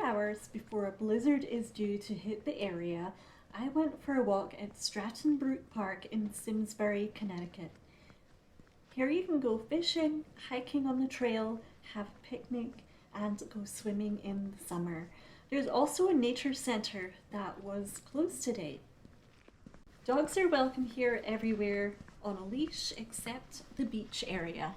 hours before a blizzard is due to hit the area, I went for a walk at Stratton Brook Park in Simsbury, Connecticut. Here you can go fishing, hiking on the trail, have a picnic, and go swimming in the summer. There's also a nature centre that was closed today. Dogs are welcome here everywhere on a leash except the beach area.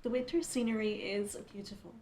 The winter scenery is beautiful.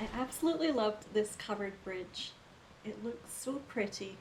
I absolutely loved this covered bridge. It looks so pretty.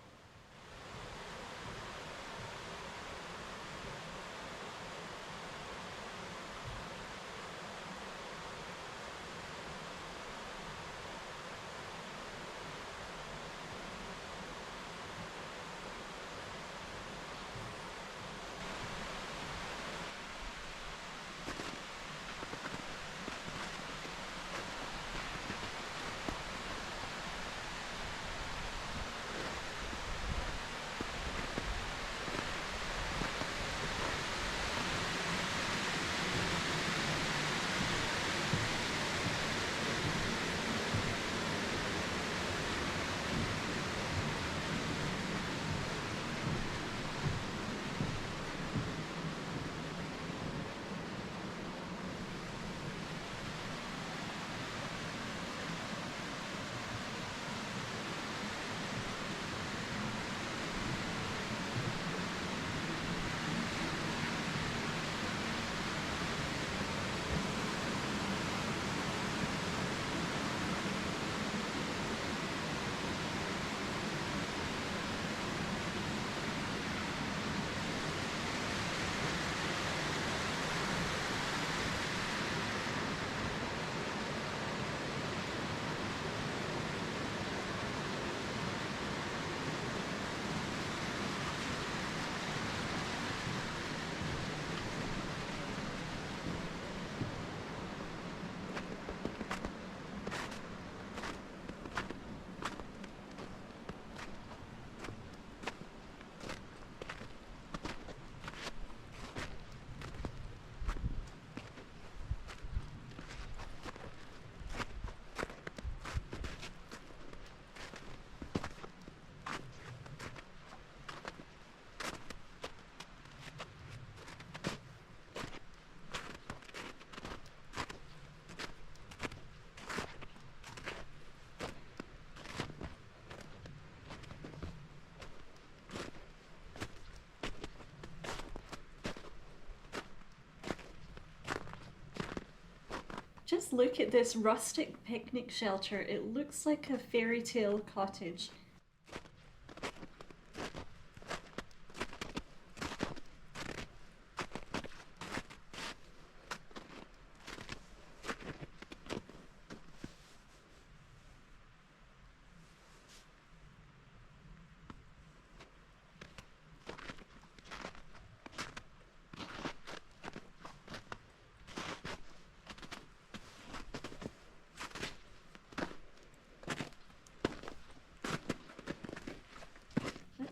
just look at this rustic picnic shelter. It looks like a fairy tale cottage.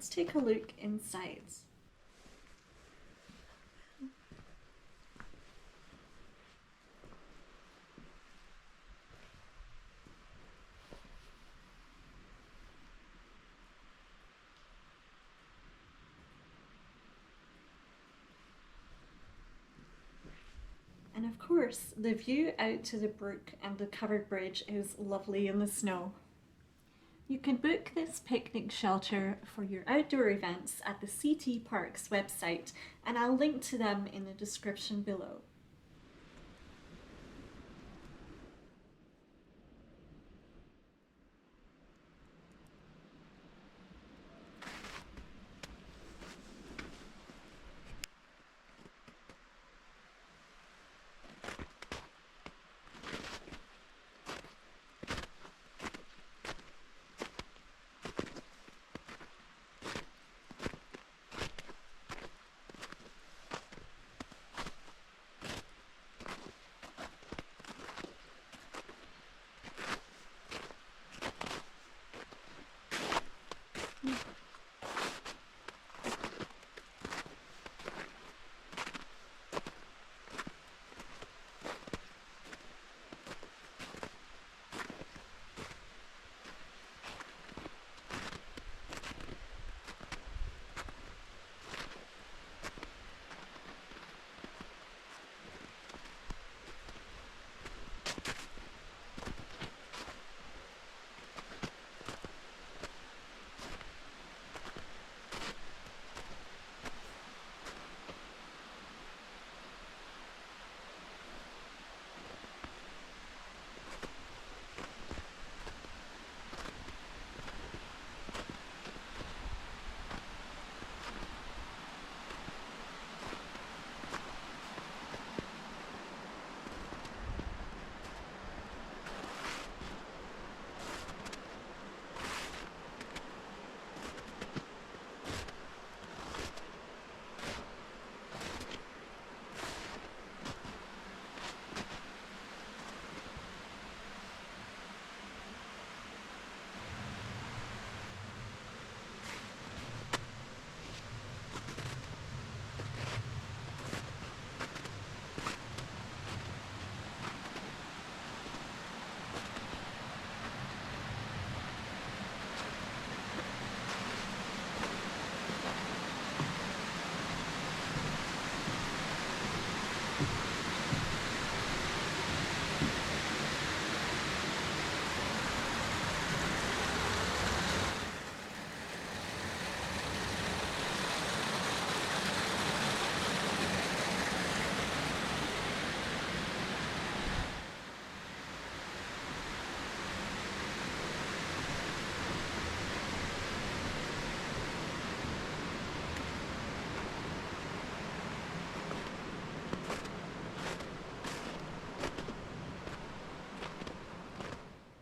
Let's take a look inside. And of course, the view out to the brook and the covered bridge is lovely in the snow. You can book this picnic shelter for your outdoor events at the CT Parks website, and I'll link to them in the description below.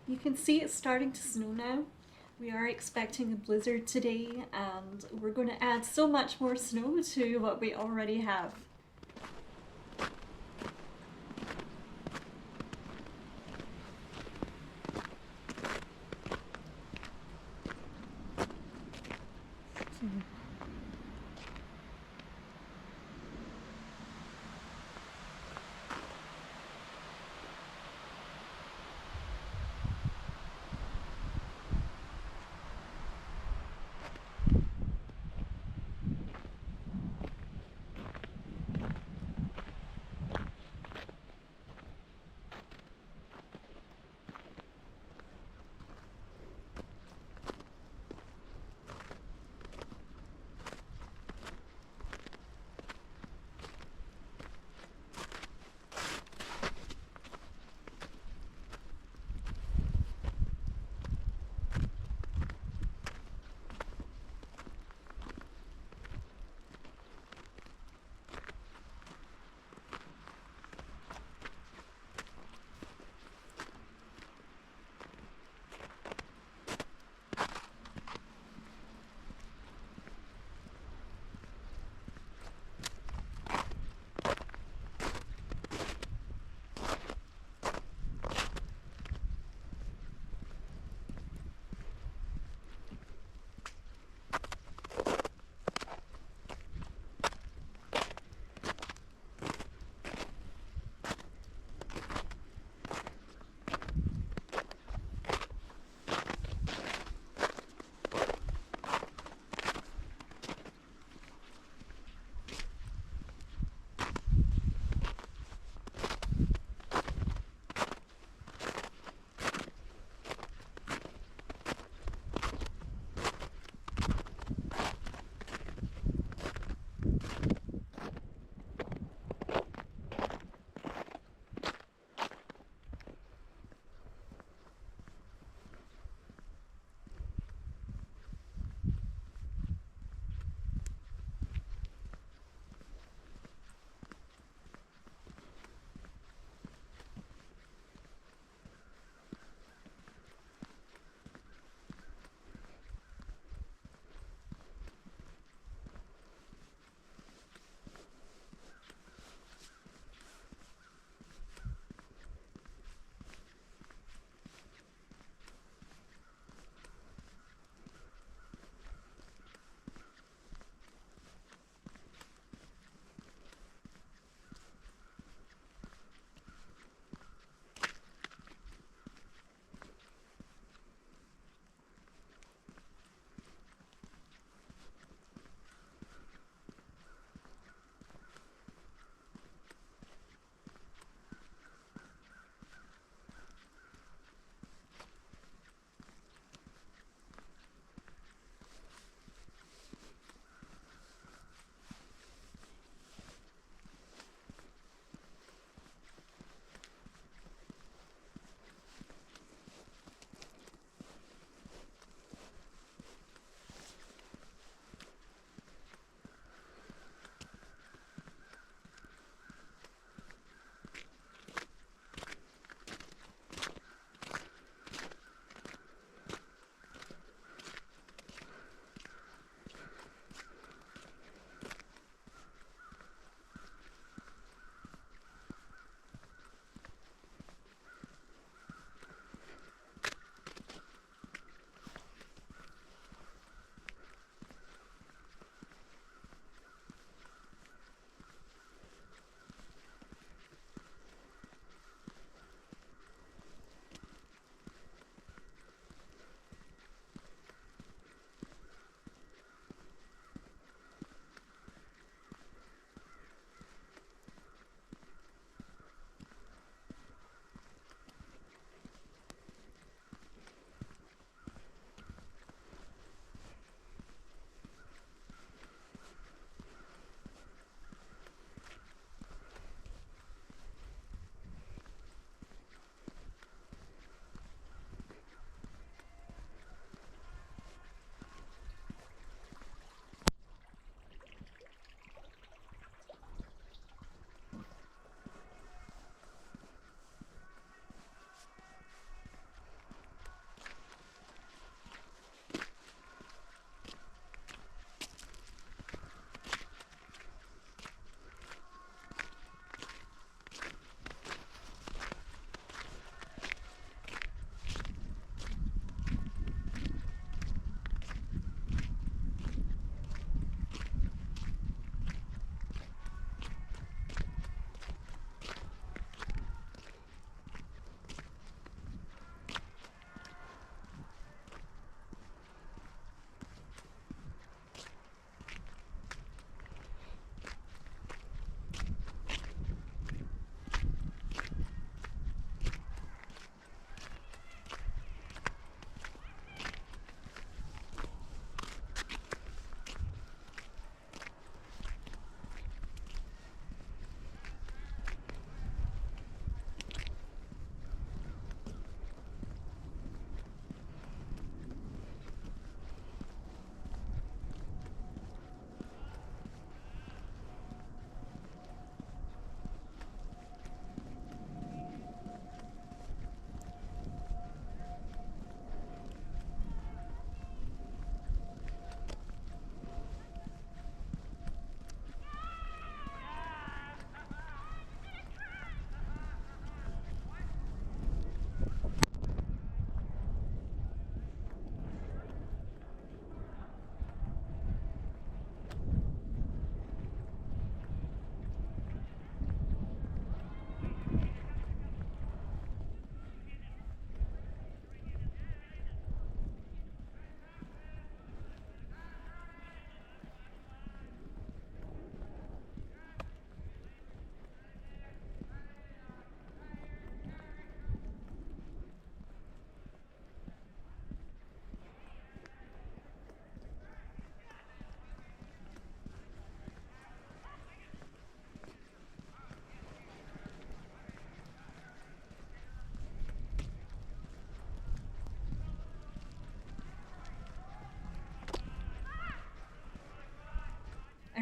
You can see it's starting to snow now. We are expecting a blizzard today, and we're going to add so much more snow to what we already have.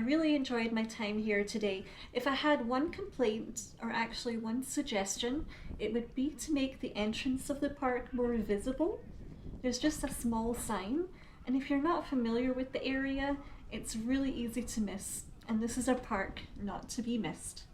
really enjoyed my time here today. If I had one complaint, or actually one suggestion, it would be to make the entrance of the park more visible. There's just a small sign, and if you're not familiar with the area, it's really easy to miss, and this is a park not to be missed.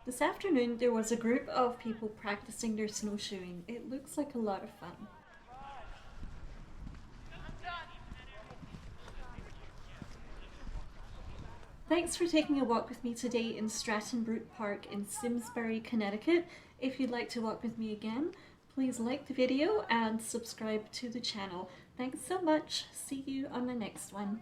This afternoon there was a group of people practicing their snowshoeing. It looks like a lot of fun. Thanks for taking a walk with me today in Stratton Brook Park in Simsbury, Connecticut. If you'd like to walk with me again, please like the video and subscribe to the channel. Thanks so much. See you on the next one.